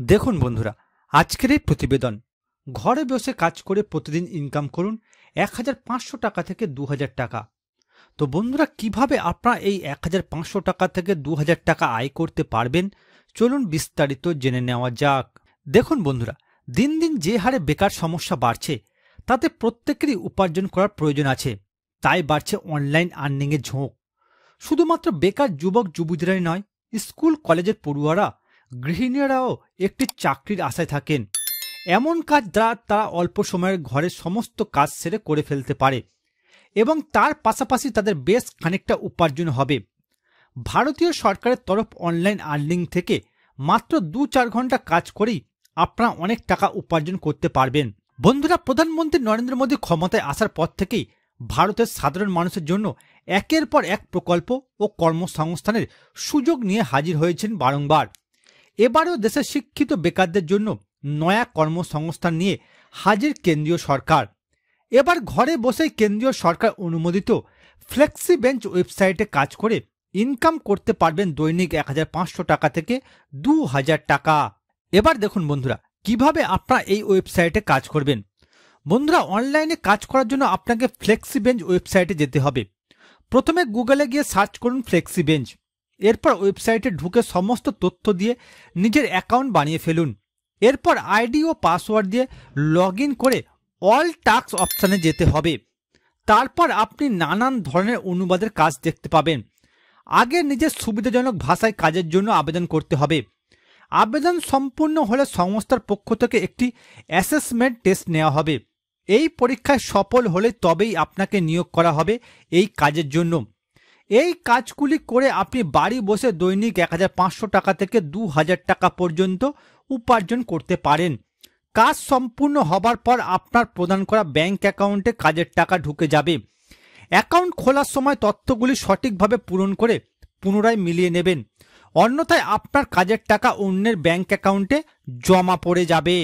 দেখুন বন্ধুরা, আজকের এই প্রতিবেদন ঘরে বসে কাজ করে প্রতিদিন ইনকাম করুন ১৫০০ টাকা থেকে ২০০০ টাকা। তো বন্ধুরা, কিভাবে আপনারা এই ১৫০০ টাকা থেকে ২০০০ টাকা আয় করতে পারবেন, চলুন বিস্তারিত জেনে নেওয়া যাক। দেখুন বন্ধুরা, দিন দিন যে হারে বেকার সমস্যা বাড়ছে তাতে প্রত্যেকেরই উপার্জন করার প্রয়োজন আছে। তাই বাড়ছে অনলাইন আর্নিংয়ের ঝোঁক। শুধুমাত্র বেকার যুবক যুবতীরাই নয়, স্কুল কলেজের পড়ুয়ারা, গৃহিণীরাও একটি চাকরির আশায় থাকেন। এমন কাজ যা তারা অল্প সময়ের ঘরের সমস্ত কাজ সেরে করে ফেলতে পারে এবং তার পাশাপাশি তাদের বেশ খানিকটা উপার্জন হবে। ভারতীয় সরকারের তরফ অনলাইন আর্নিং থেকে মাত্র ২-৪ ঘন্টা কাজ করেই আপনারা অনেক টাকা উপার্জন করতে পারবেন। বন্ধুরা, প্রধানমন্ত্রী নরেন্দ্র মোদী ক্ষমতায় আসার পর থেকেই ভারতের সাধারণ মানুষের জন্য একের পর এক প্রকল্প ও কর্মসংস্থানের সুযোগ নিয়ে হাজির হয়েছেন বারংবার। এবারেও দেশের শিক্ষিত বেকারদের জন্য নয়া কর্মসংস্থান নিয়ে হাজির কেন্দ্রীয় সরকার। এবার ঘরে বসেই কেন্দ্রীয় সরকার অনুমোদিত ফ্লেক্সি বেঞ্চ ওয়েবসাইটে কাজ করে ইনকাম করতে পারবেন দৈনিক ১৫০০ টাকা থেকে ২০০০ টাকা। এবার দেখুন বন্ধুরা, কিভাবে আপনারা এই ওয়েবসাইটে কাজ করবেন। বন্ধুরা, অনলাইনে কাজ করার জন্য আপনাকে ফ্লেক্সি বেঞ্চ ওয়েবসাইটে যেতে হবে। প্রথমে গুগলে গিয়ে সার্চ করুন ফ্লেক্সি বেঞ্চ। এরপর ওয়েবসাইটে ঢুকে সমস্ত তথ্য দিয়ে নিজের অ্যাকাউন্ট বানিয়ে ফেলুন। এরপর আইডি ও পাসওয়ার্ড দিয়ে লগ ইন করে অল টাস্ক অপশানে যেতে হবে। তারপর আপনি নানান ধরনের অনুবাদের কাজ দেখতে পাবেন। আগে নিজের সুবিধাজনক ভাষায় কাজের জন্য আবেদন করতে হবে। আবেদন সম্পূর্ণ হলে সংস্থার পক্ষ থেকে একটি অ্যাসেসমেন্ট টেস্ট নেওয়া হবে। এই পরীক্ষায় সফল হলে তবেই আপনাকে নিয়োগ করা হবে এই কাজের জন্য। এই কাজগুলি করে আপনি বাড়ি বসে দৈনিক ১৫০০ টাকা থেকে ২০০০ টাকা পর্যন্ত উপার্জন করতে পারেন। কাজ সম্পূর্ণ হবার পর আপনার প্রদান করা ব্যাংক অ্যাকাউন্টে কাজের টাকা ঢুকে যাবে। অ্যাকাউন্ট খোলার সময় তথ্যগুলি সঠিকভাবে পূরণ করে পুনরায় মিলিয়ে নেবেন, অন্যথায় আপনার কাজের টাকা অন্যের ব্যাংক অ্যাকাউন্টে জমা পড়ে যাবে।